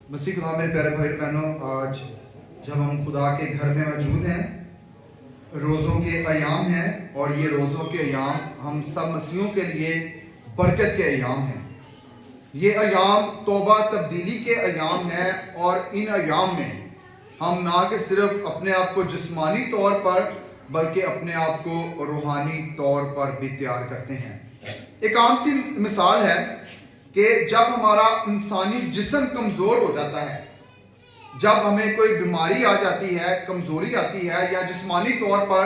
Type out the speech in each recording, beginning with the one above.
मसीह खुदा मेरे प्यारे भाई बहनों, आज जब हम खुदा के घर में मौजूद हैं, रोज़ों के अयाम हैं और ये रोज़ों के अयाम हम सब मसीहों के लिए बरकत के अयाम हैं। ये अयाम तौबा तब्दीली के अयाम हैं और इन अयाम में हम ना कि सिर्फ अपने आप को जिस्मानी तौर पर बल्कि अपने आप को रूहानी तौर पर भी तैयार करते हैं। एक आम सी मिसाल है कि जब हमारा इंसानी जिस्म कमज़ोर हो जाता है, जब हमें कोई बीमारी आ जाती है, कमज़ोरी आती है या जिस्मानी तौर पर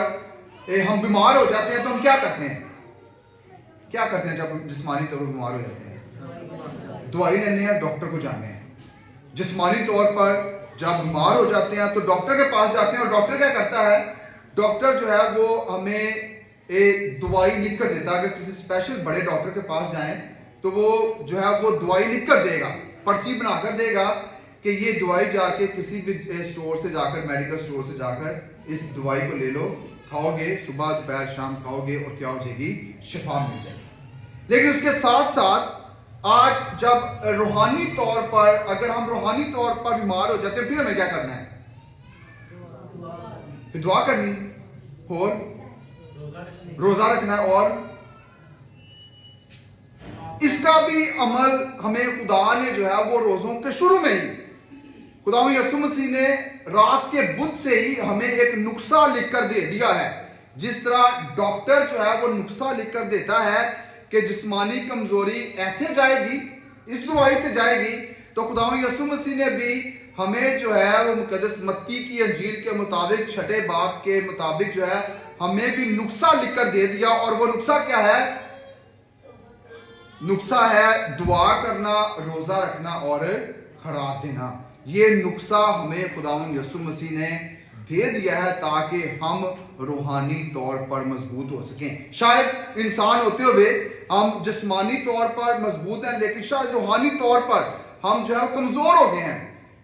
हम बीमार हो जाते हैं, तो हम क्या करते हैं? जब हम जिस्मानी तौर पर बीमार हो जाते हैं? दवाई लेने हैं, डॉक्टर को जाने हैं। जिस्मानी तौर पर जब बीमार हो जाते हैं तो डॉक्टर के पास जाते हैं और डॉक्टर क्या करता है? डॉक्टर जो है वो हमें एक दवाई लिख कर देता है। अगर किसी स्पेशल बड़े डॉक्टर के पास जाएं तो वो जो है वो दवाई लिख कर देगा, पर्ची बना कर देगा कि ये दवाई जाके किसी भी स्टोर से जाकर, मेडिकल स्टोर से जाकर इस दवाई को ले लो, खाओगे, सुबह दोपहर शाम खाओगे और क्या हो जाएगी? शिफा मिल जाएगी। लेकिन उसके साथ साथ आज जब रूहानी तौर पर, अगर हम रूहानी तौर पर बीमार हो जाते हैं, फिर हमें क्या करना है? फिर दुआ करनी और रोजा रखना है, और इसका भी अमल हमें खुदा ने जो है वो रोजों के शुरू में ही, खुदा यीशु मसीह ने रात के बुध से ही हमें एक नुस्खा लिखकर दे दिया है। जिस तरह डॉक्टर जो है वो नुस्खा लिखकर देता है कि जिस्मानी कमजोरी ऐसे जाएगी, इस दवाई से जाएगी, तो खुदा यीशु मसीह ने भी हमें जो है वो मुकद्दस मत्ती की अंजील के मुताबिक 6 बाब के मुताबिक जो है हमें भी नुस्खा लिखकर दे दिया। और वो नुस्खा क्या है? नुस्खा है दुआ करना, रोजा रखना और खैरात देना। ये नुस्खा हमें खुदावंद यीशु मसीह ने दे दिया है ताकि हम रूहानी तौर पर मजबूत हो सकें। शायद इंसान होते हुए हम जिस्मानी तौर पर मजबूत हैं, लेकिन शायद रूहानी तौर पर हम जो है कमजोर हो गए हैं।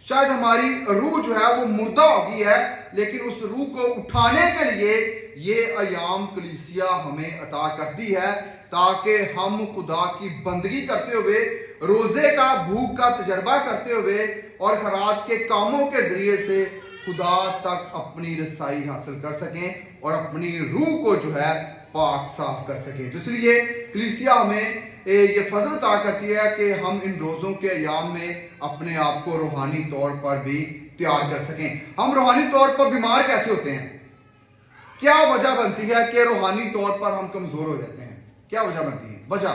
शायद हमारी रूह जो है वो मुर्दा हो गई है, लेकिन उस रूह को उठाने के लिए ये अयाम कलीसिया हमें अता करती है ताकि हम खुदा की बंदगी करते हुए, रोजे का भूख का तजर्बा करते हुए और खैरात के कामों के जरिए से खुदा तक अपनी रसाई हासिल कर सकें और अपनी रूह को जो है पाक साफ कर सकें। तो इसलिए कलीसिया हमें ये फजल अता करती है कि हम इन रोज़ों के अयाम में अपने आप को रूहानी तौर पर भी तैयार कर सकें। हम रूहानी तौर पर बीमार कैसे होते हैं? क्या वजह बनती है कि रूहानी तौर पर हम कमज़ोर हो जाते हैं? क्या वजह बनती है? वजह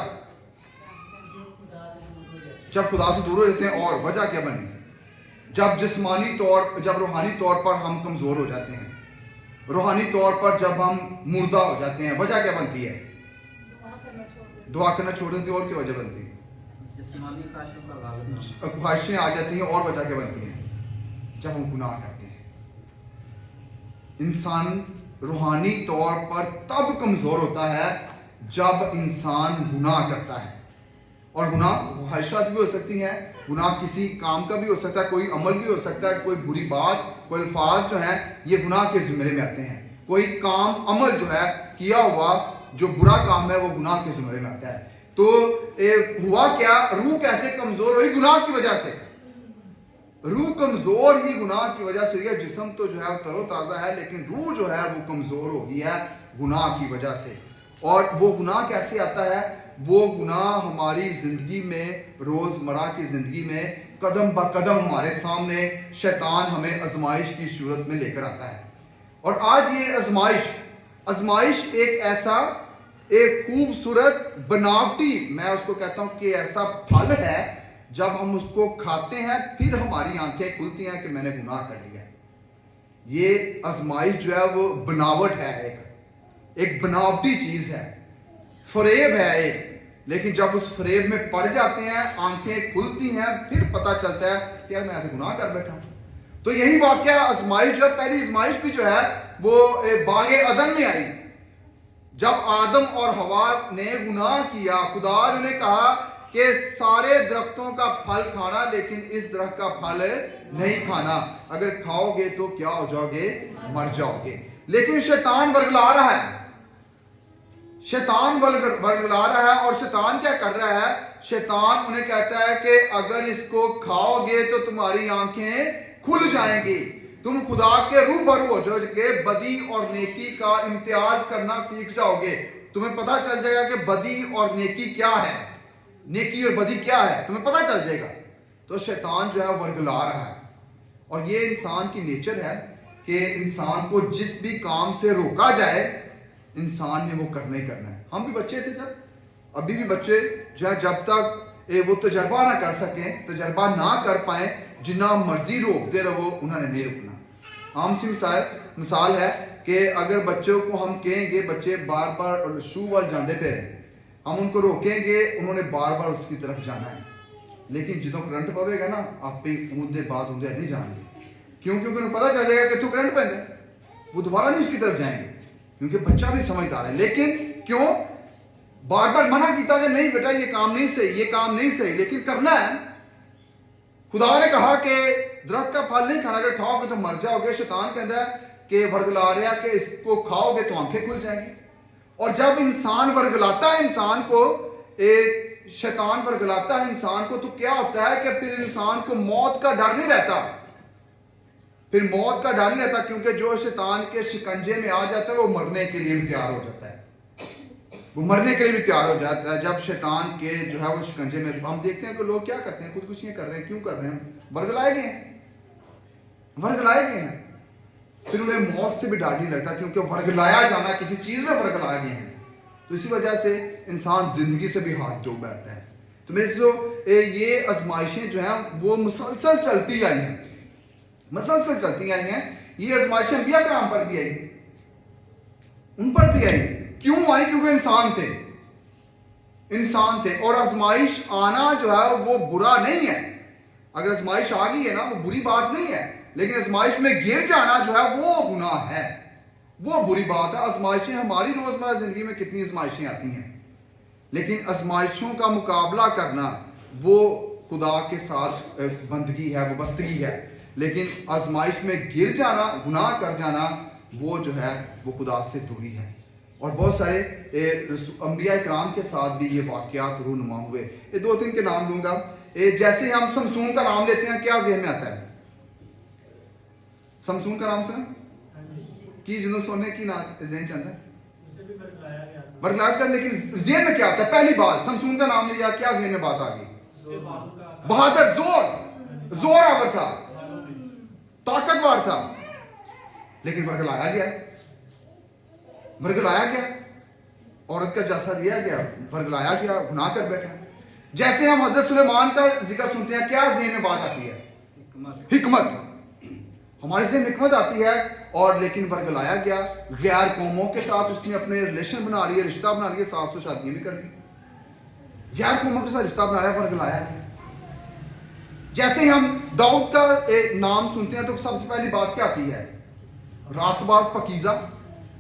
जब खुदा से दूर हो जाते हैं, और वजह क्या बनी? जब जिस्मानी तौर, जब रूहानी तौर पर हम कमज़ोर हो जाते हैं, रूहानी तौर पर जब हम मुर्दा हो जाते हैं, वजह क्या बनती है? दुआ करना छोड़ देती है। और क्या वजह बनती है? जिस्मानी ख्वाहिशें आ जाती हैं। और वजह क्या बनती है? जब हम गुनाह करते हैं। इंसान रूहानी तौर पर तब कमज़ोर होता है जब इंसान गुनाह करता है। और गुनाह ख्वाहिशात भी हो सकती हैं, गुनाह किसी काम का भी हो सकता है, कोई अमल भी हो सकता है, कोई बुरी बात, कोई अल्फाज जो है ये गुनाह के ज़िम्मे में आते हैं। कोई काम, अमल जो है किया हुआ जो बुरा काम है वो गुनाह के ज़िम्मे में आता है। तो हुआ क्या? रूह कैसे कमज़ोर हुई? गुनाह की वजह से। रूह कमज़ोर ही गुनाह की वजह से हुई है। जिस्म तो जो है तरोताज़ा है, लेकिन रूह जो है वो कमज़ोर हो गई है गुनाह की वजह से। और वो गुनाह कैसे आता है? वो गुनाह हमारी ज़िंदगी में, रोज़मर्रा की ज़िंदगी में कदम ब कदम हमारे सामने शैतान हमें आजमाइश की सूरत में लेकर आता है। और आज ये आजमाइश एक ऐसा, एक खूबसूरत बनावटी, मैं उसको कहता हूँ कि ऐसा फल है, जब हम उसको खाते हैं फिर हमारी आंखें खुलती हैं कि मैंने गुनाह कर लिया। ये आजमाइश जो है वो बनावट है, एक बनावटी चीज है, फरेब है एक। लेकिन जब उस फरेब में पड़ जाते हैं, आंखें खुलती हैं, फिर पता चलता है कि यार मैं ऐसे गुनाह कर बैठा हूं। तो यही वाकया आजमाइश, जब पहली आजमाइश भी जो है वो बागे अदन में आई, जब आदम और हवा ने गुनाह किया। खुदा ने कहा कि सारे दरख्तों का फल खाना, लेकिन इस दरख्त का फल नहीं खाना, अगर खाओगे तो क्या हो जाओगे? मर जाओगे। लेकिन शैतान वर्गला रहा है, شیطان ورگلا رہا ہے، اور شیطان کیا کر رہا ہے؟ شیطان انہیں کہتا ہے کہ اگر اس کو کھاؤ گے تو تمہاری آنکھیں کھل جائیں گی، تم خدا کے روبرو ہو جاؤ گے، بدی اور نیکی کا امتیاز کرنا سیکھ جاؤ گے، تمہیں پتہ چل جائے گا کہ بدی اور نیکی کیا ہے، نیکی اور بدی کیا ہے، تمہیں پتہ چل جائے گا۔ تو شیطان جو ہے ورگلا رہا ہے، اور یہ انسان کی نیچر ہے کہ انسان کو جس بھی کام سے روکا جائے انسان نے وہ کرنا ہی کرنا ہے۔ ہم بھی بچے تھے جب، ابھی بھی بچے جو ہے جب تک وہ تجربہ نہ کر سکیں، تجربہ نہ کر پائیں، جنا مرضی روکتے رہو انہوں نے نہیں رکنا۔ عام سی مثال ہے کہ اگر بچوں کو ہم کہیں گے بچے بار بار شو وال جاندے پہ رہے، ہم ان کو روکیں گے انہوں نے بار بار اس کی طرف جانا ہے، لیکن جدوں کرنٹ پوے گا نا آپ پہ اون دے بعد اون دے نہیں جان گے، کیوں؟ کیونکہ انہیں پتہ چل جائے گا کہ تو کرنٹ پہ ہے، وہ دوبارہ نہیں اس کی طرف جائیں گے، کیونکہ بچہ بھی سمجھدار ہے۔ لیکن کیوں بار بار منع کیتا کہ نہیں بیٹا یہ کام نہیں صحیح، یہ کام نہیں صحیح، لیکن کرنا ہے۔ خدا نے کہا کہ درخت کا پھل نہیں کھانا، اگر کھاؤ گے تو مر جاؤ گے۔ شیطان کہتا ہے کہ ورگلا رہا کہ اس کو کھاؤ گے تو آنکھیں کھل جائیں گی، اور جب انسان ورگلاتا ہے انسان کو، شیطان ورگلاتا ہے انسان کو، تو کیا ہوتا ہے کہ پھر انسان کو موت کا ڈر نہیں رہتا، پھر موت کا ڈر نہیں رہتا، کیونکہ جو شیطان کے شکنجے میں آ جاتا ہے وہ مرنے کے لیے بھی تیار ہو جاتا ہے، وہ مرنے کے لیے بھی تیار ہو جاتا ہے۔ جب شیطان کے جو ہے وہ شکنجے میں، ہم دیکھتے ہیں کہ لوگ کیا کرتے ہیں، خودکشیاں کر رہے ہیں، کیوں کر رہے ہیں؟ ورگلائے گئے ہیں، ورگلائے گئے ہیں، پھر انہیں موت سے بھی ڈر نہیں لگتا، کیونکہ ورگلایا جانا، کسی چیز میں ورگلائے گئے ہیں، تو اسی وجہ سے انسان زندگی سے بھی ہاتھ دھو بیٹھتا ہے۔ تو میرے جو یہ آزمائشیں جو ہیں وہ مسلسل چلتی آئی ہیں، مسلسل چلتی آئی ہیں۔ یہ آزمائشیں انبیاء کرام پر بھی آئی، ان پر بھی آئی، کیوں آئی؟ کیونکہ انسان تھے، اور آزمائش آنا جو ہے وہ برا نہیں ہے۔ اگر آزمائش آ گئی ہے نا وہ بری بات نہیں ہے، لیکن آزمائش میں گر جانا جو ہے وہ گناہ ہے، وہ بری بات ہے۔ آزمائشیں ہماری روزمرہ زندگی میں کتنی آزمائشیں آتی ہیں، لیکن آزمائشوں کا مقابلہ کرنا وہ خدا کے ساتھ بندگی ہے، وابستگی ہے، لیکن آزمائش میں گر جانا، گناہ کر جانا، وہ جو ہے وہ خدا سے دوری ہے۔ اور بہت سارے انبیاء کرام کے ساتھ بھی یہ واقعات رونما ہوئے۔ یہ دو تین کے نام لوں گا۔ جیسے ہم سمسون کا نام لیتے ہیں، کیا ذہن میں آتا ہے؟ سمسون کا نام سنا کی جنوں سونے کی نام ذہن چاہتا ہے ورگلایا گیا، لیکن ذہن میں کیا آتا ہے؟ پہلی بات سمسون کا نام لیا، کیا ذہن میں بات آ گئی؟ بہادر، زور آور تھا، طاقتور تھا، لیکن ورگلایا گیا، ورگلایا گیا، عورت کا جیسا دیا گیا، ورگلایا گیا، گناہ کر بیٹھا۔ جیسے ہم حضرت سلیمان کا ذکر سنتے ہیں، کیا ذہن میں بات آتی ہے؟ حکمت، ہمارے ذہن میں حکمت آتی ہے، اور لیکن ورگلایا گیا، غیر قوموں کے ساتھ اس نے اپنے ریلیشن بنا لیے، رشتہ بنا لیے، 700 شادیاں بھی کر لی، غیر قوموں کے ساتھ رشتہ بنا لیا، ورگلایا گیا۔ جیسے ہم داؤد کا نام سنتے ہیں تو سب سے پہلی بات کیا آتی ہے؟ راست باز، پکیزہ،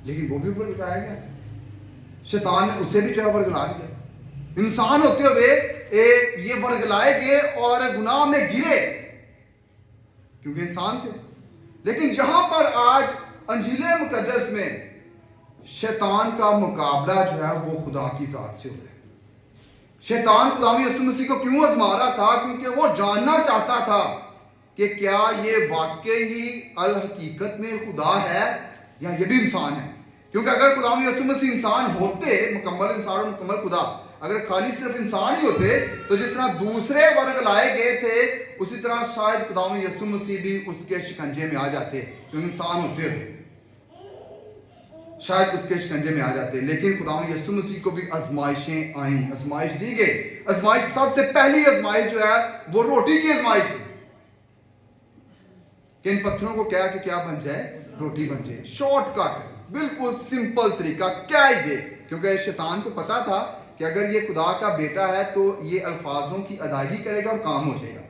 لیکن وہ بھی ورگلایا گیا، شیطان نے اسے بھی جو ہے ورگلا دیا۔ انسان ہوتے ہوئے یہ ورگلائے گئے اور گناہ میں گرے، کیونکہ انسان تھے۔ لیکن یہاں پر آج انجیل مقدس میں شیطان کا مقابلہ جو ہے وہ خدا کی ذات سے ہو رہا ہے۔ شیطان خدا یسوع مسیح کو کیوں آزما رہا تھا؟ کیونکہ وہ جاننا چاہتا تھا کہ کیا یہ واقعی ہی الحقیقت میں خدا ہے یا یہ بھی انسان ہے۔ کیونکہ اگر خدا یسوع مسیح انسان ہوتے، مکمل انسان اور مکمل خدا، اگر خالی صرف انسان ہی ہوتے تو جس طرح دوسرے ورگلائے گئے تھے اسی طرح شاید خدا یسوع مسیح بھی اس کے شکنجے میں آ جاتے، کیونکہ انسان ہوتے ہوئے شاید اس کے شکنجے میں آ جاتے۔ لیکن خدا یسوع مسیح کو بھی آزمائشیں آئیں، آزمائش دی گئی۔ آزمائش سب سے پہلی آزمائش جو ہے وہ روٹی کی آزمائش ہے، کہ ان پتھروں کو کیا کہ کیا بن جائے؟ روٹی بن جائے۔ شارٹ کٹ، بالکل سمپل طریقہ، کیا ہی دے، کیونکہ شیطان کو پتا تھا کہ اگر یہ خدا کا بیٹا ہے تو یہ الفاظوں کی ادائیگی کرے گا اور کام ہو جائے گا۔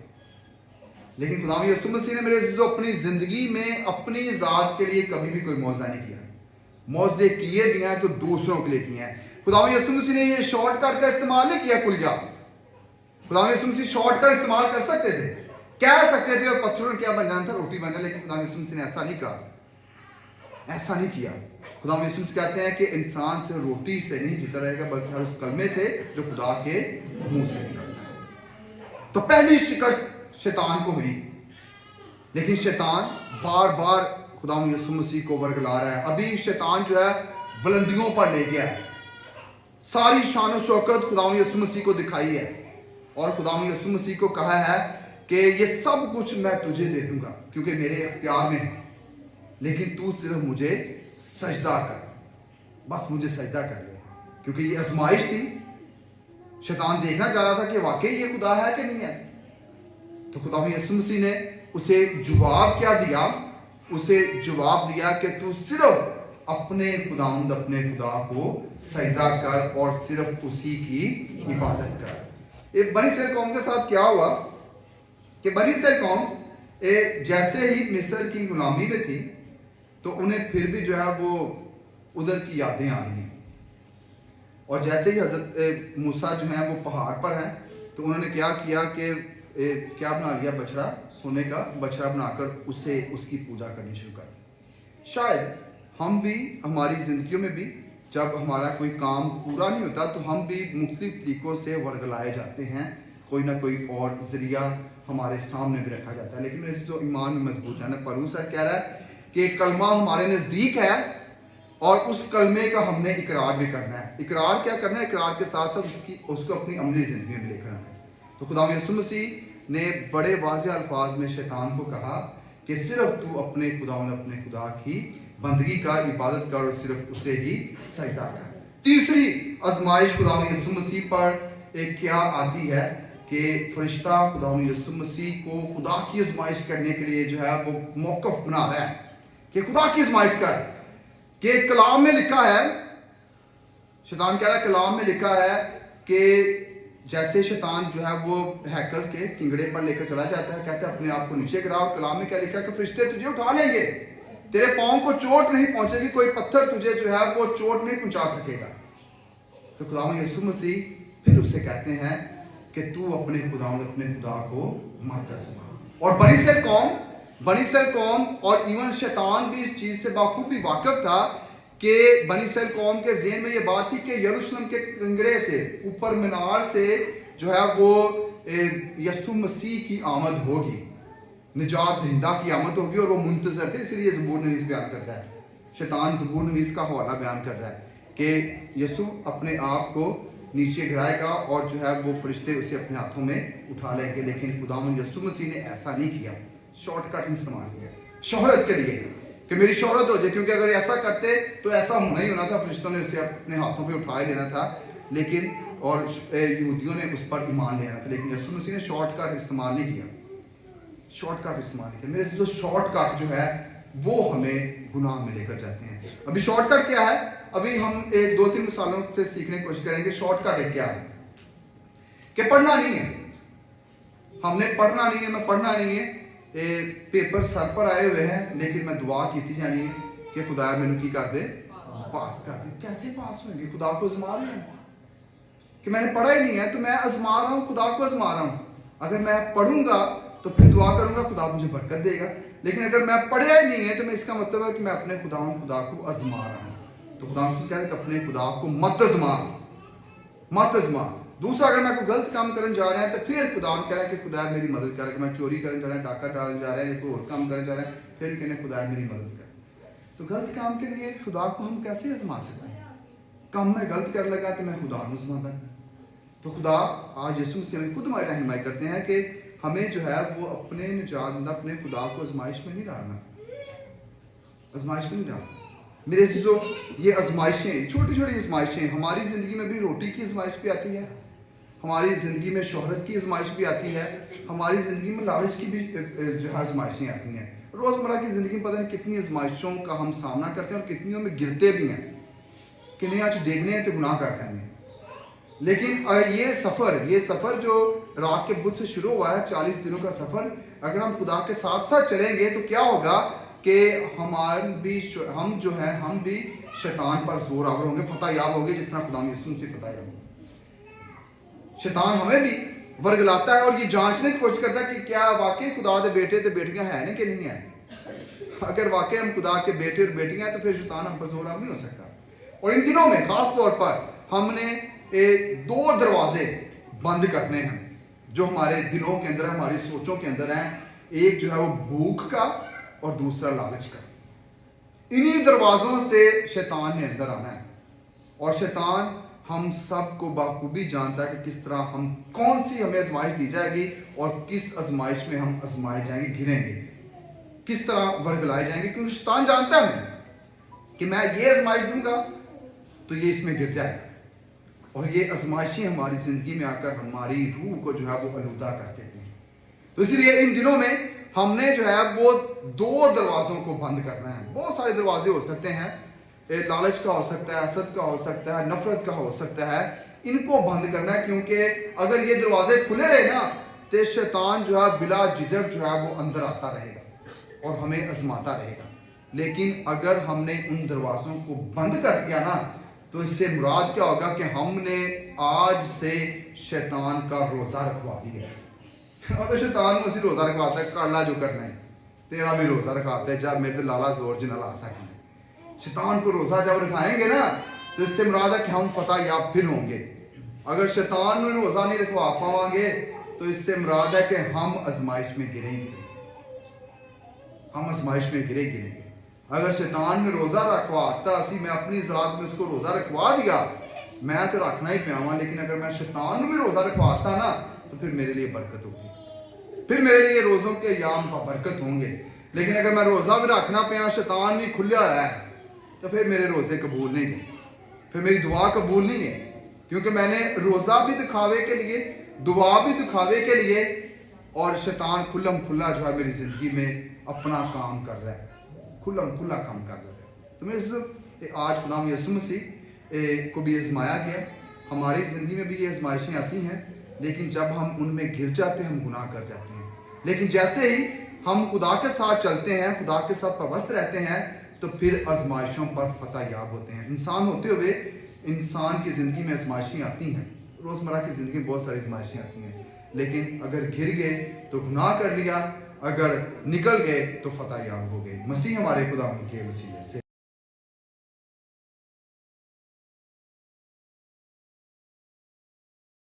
لیکن خدا یسوع مسیح نے میرے عزیزو اپنی زندگی میں اپنی ذات کے لیے کبھی بھی کوئی معجزہ نہیں کیا۔ معجزے کیے بھی ہیں تو دوسروں کے لیے کیے ہیں۔ خدا یسوع مسیح نے یہ شارٹ کٹ کا استعمال نہیں کیا کلیا۔ خدا یسوع مسیح شارٹ کٹ استعمال کر سکتے تھے، کہہ سکتے تھے اور پتھروں نے کیا بن جانا تھا؟ روٹی بننا، لیکن خدا یسوع مسیح نے ایسا نہیں کہا۔ ऐसा नहीं किया। खुदा यीशु मसीह कहते हैं कि इंसान से रोटी से नहीं जीता रहेगा बल्कि हर उस कलमे से जो खुदा के मुंह से निकलता है। तो पहली शिकस्त शैतान को हुई, लेकिन शैतान बार बार खुदा यीशु मसीह को वरगला रहा है। अभी शैतान जो है बुलंदियों पर ले गया है, सारी शान शौकत खुदा यीशु मसीह को दिखाई है और खुदा यीशु मसीह को कहा है कि ये सब कुछ मैं तुझे दे दूंगा क्योंकि मेरे अख्तियार में है, लेकिन तू सिर्फ मुझे सजदा कर, बस मुझे सजदा कर ले। क्योंकि ये आजमाइश थी, शैतान देखना चाह रहा था कि वाकई ये खुदा है कि नहीं है। तो खुदा यीशु मसीह ने उसे जवाब क्या दिया? उसे जवाब दिया कि तू सिर्फ अपने खुदावंद अपने खुदा को सजदा कर और सिर्फ उसी की इबादत कर। ये बनी इसराइल कौम के साथ क्या हुआ कि बनी इसराइल कौम जैसे ही मिस्र की गुलामी में थी तो उन्हें फिर भी जो है वो उधर की यादें आ रही हैं, और जैसे ही हजरत मूसा जो है वो पहाड़ पर हैं तो उन्होंने क्या किया कि क्या बना लिया, बछड़ा, सोने का बछड़ा बनाकर उसे उसकी पूजा करनी शुरू कर दी। शायद हम भी हमारी ज़िंदगियों में भी जब हमारा कोई काम पूरा नहीं होता तो हम भी मुख्तलिफ तरीक़ों से वर्गलाए जाते हैं, कोई ना कोई और ज़रिया हमारे सामने भी रखा जाता है। लेकिन मेरे जो ईमान में मजबूत रहना, परूस कह रहा है कि कलमा हमारे नज़दीक है और उस कलमे का हमने इकरार भी करना है। इकरार क्या करना है? इकरार के साथ साथ उसको अपनी अमली ज़िंदगी में लेकर आना है। तो खुदा यीशु मसीह ने बड़े वाज़ेह अल्फाज में शैतान को कहा कि सिर्फ तू अपने खुदा की बंदगी कर, इबादत कर और सिर्फ उसे ही सजदा कर। तीसरी आजमाइश खुदा यीशु मसीह पर एक क्या आती है कि फरिश्ता खुदा यीशु मसीह को खुदा की आजमाइश करने के लिए जो है वो मौक़िफ़ बना रहा है कि खुदा की आजमाइश कर। कि कलाम में लिखा है, शैतान कह रहा है कलाम में लिखा है कि जैसे शैतान जो है वो हैकल के किंगड़े पर लेकर चला जाता है, कहता है अपने आप को नीचे गिरा, और कलाम में क्या लिखा है कि फरिश्ते तुझे उठा लेंगे, तेरे पाँव को चोट नहीं पहुंचेगी, कोई पत्थर तुझे जो है वो चोट नहीं पहुंचा सकेगा। तो खुदा यीशु मसीह फिर उसे कहते हैं कि तू अपने खुदा को मत आज़मा। और बनी इस्राएल कौम और इवन शैतान भी इस चीज से बखूबी वाकिफ था कि बनी इस्राएल कौम के ज़हन में ये बात थी कि यरूशलेम के किंगड़े से, ऊपर मीनार से जो है वो यीशु मसीह की आमद होगी, निजात दहिंदा की आमद होगी, और वो मुंतज़र थे। इसलिए ज़बूर नवीस बयान करता है, शैतान ज़बूर नवीस का हवाला बयान कर रहा है कि यीशु अपने आप को नीचे गिराएगा और जो है वो फरिश्ते उसे अपने हाथों में उठा लेंगे। लेकिन खुदावंद यीशु मसीह ने ऐसा नहीं किया, शॉर्टकट नहीं इस्तेमाल किया शोहरत के लिए कि मेरी शोहरत हो जाए, क्योंकि अगर ऐसा करते तो ऐसा होना ही होना था, फरिश्तों ने उसे अपने हाथों पे उठा ही लेना था, लेकिन और यहूदियों ने उस पर ईमान लेना था। लेकिन यीशु मसीह ने शॉर्टकट इस्तेमाल नहीं किया, मेरे जो शॉर्टकट जो है वो हमें गुनाह में लेकर जाते हैं। अभी शॉर्टकट क्या है? अभी हम एक 2-3 मिसालों से सीखने की कोशिश करेंगे। शॉर्टकट क्या है? कि पढ़ना नहीं है, हमने पढ़ना नहीं है, मैं पढ़ना नहीं है, पेपर सर पर आए हुए हैं, लेकिन मैं दुआ की जानी है कि खुदा मैनू की कर दे, पास कर दे। कैसे पास होंगे? खुदा को आजमा रहे हैं कि मैंने पढ़ा ही नहीं है तो मैं आजमा रहा हूँ, खुदा को आजमा रहा हूँ। अगर मैं पढ़ूंगा तो फिर दुआ करूंगा, खुदा मुझे बरकत देगा, लेकिन अगर मैं पढ़ा ही नहीं है तो मैं इसका मतलब है कि मैं अपने खुदा को आजमा रहा हूँ। तो खुदा से कह रहे अपने खुदा को मत आजमा। दूसरा, अगर मैं कोई गलत काम करने जा रहा है तो फिर खुदा कह रहा है कि खुदा मेरी मदद कर, मैं चोरी करने जा रहा है, डाका डालने जा रहा है, कोई और काम करने जा रहा है, फिर कहने खुदा मेरी मदद कर। तो गलत काम के लिए खुदा को हम कैसे आजमा सकते हैं? काम में गलत कर लगा तो मैं खुदा को आजमा। तो खुदा आज यीशु मसीह हमें खुद हमारी रहनुमाई करते हैं कि हमें जो है वो अपने निजात अपने खुदा को आजमाइश में नहीं डालना, मेरे जो ये आजमाइशें, छोटी छोटी आजमाइशें हमारी ज़िंदगी में भी, रोटी की आजमाइश भी आती है, हमारी ज़िंदगी में शोहरत की आजमाइश भी आती है, हमारी ज़िंदगी में लालच की भी जो है आजमाइशें आती हैं। रोज़मर्रा की ज़िंदगी में पता नहीं कितनी आजमाइशों का हम सामना करते हैं और कितनियों में गिरते भी हैं कि नहीं आज देखने हैं तो गुनाह करते हैं। लेकिन ये सफ़र जो रात के बुत से शुरू हुआ है, 40 दिनों का सफ़र, अगर हम खुदा के साथ साथ चलेंगे तो क्या होगा कि हम भी शैतान पर जोर आवर होंगे, फतह याब होंगे, जिस तरह खुदा यीशु से फतह याब होंगे। शैतान हमें भी वर्गलाता है और ये जांचने की कोशिश करता है कि क्या वाकई खुदा दे बेटे ते बेटियां हैं कि नहीं है। अगर वाकई हम खुदा के बेटे और बेटियां हैं तो फिर शैतान हम पर जोर नहीं हो सकता। और इन दिनों में खास तौर पर हमने 2 दरवाजे बंद करने हैं जो हमारे दिलों के अंदर, हमारी सोचों के अंदर हैं। एक जो है वो भूख का और दूसरा लालच का। इन्हीं दरवाजों से शैतान ने अंदर आना है और शैतान हम सब को बाखूबी जानता है कि किस तरह हम, कौन सी हमें आजमाइश दी जाएगी और किस आजमाइश में हम आजमाए जाएंगे, गिरेंगे, किस तरह वर्गलाए जाएंगे। क्योंकि शैतान जानता है कि मैं ये आजमाइश दूंगा तो ये इसमें गिर जाएगा और ये आजमाइशें हमारी जिंदगी में आकर हमारी रूह को जो है वो आलूदा कर देते हैं। तो इसलिए इन दिनों में हमने जो है वो 2 दरवाजों को बंद करना है। बहुत सारे दरवाजे हो सकते हैं, लालच का हो सकता है, हसद का हो सकता है, नफरत का हो सकता है। इनको बंद करना है क्योंकि अगर ये दरवाजे खुले रहे ना तो शैतान जो है बिला झिझक जो है वो अंदर आता रहेगा और हमें आजमाता रहेगा। लेकिन अगर हमने उन दरवाजों को बंद कर दिया ना तो इससे मुराद क्या होगा कि हमने आज से शैतान का रोजा रखवा दिया। और तो शैतान को असली रोजा रखवाता है, काला जो करना है तेरा भी रोजा रखवाता है, जब मेरे तो लाला जोर जिना ला सकते। शैतान को रोजा जब रखाएंगे ना तो इससे मुराद है कि हम फतह याब फिर होंगे। अगर शैतान में रोजा नहीं रखवा पाएंगे तो इससे मुराद है कि हम आजमाइश में गिरेंगे, हम आजमाइश में गिरेंगे। अगर शैतान में रोजा रखवाता असी मैं अपनी जात में उसको रोजा रखवा दिया, मैं तो रखना ही पावा। लेकिन अगर मैं शैतान में रोजा रखवाता ना तो फिर मेरे लिए बरकत होगी, फिर मेरे लिए रोजों के याम बरकत होंगे। लेकिन अगर मैं रोजा भी रखना पाया, शैतान भी खुला है, तो फिर मेरे रोजे कबूल नहीं है, फिर मेरी दुआ कबूल नहीं है। क्योंकि मैंने रोजा भी दिखावे के लिए, दुआ भी दिखावे के लिए, और शैतान खुल्लम खुल्ला जो है मेरी जिंदगी में अपना काम कर रहा है, खुल्लम खुल्ला काम कर रहा है। तो मैं आज खुदा यीशु मसीह को भी आजमाया गया। हमारी ज़िंदगी में भी ये आजमाइशें आती हैं, लेकिन जब हम उनमें गिर जाते हैं हम गुनाह कर जाते हैं। लेकिन जैसे ही हम खुदा के साथ चलते हैं, खुदा के साथ पाबंद रहते हैं, तो फिर आजमाइशों पर फतह याब होते हैं। इंसान होते हुए इंसान की ज़िंदगी में आजमाइशें आती हैं, रोज़मर्रा की ज़िंदगी में बहुत सारी आजमाइशें आती हैं। लेकिन अगर गिर गए तो गुनाह कर लिया, अगर निकल गए तो फतह याब हो गए। मसीह हमारे खुदा के वसीले से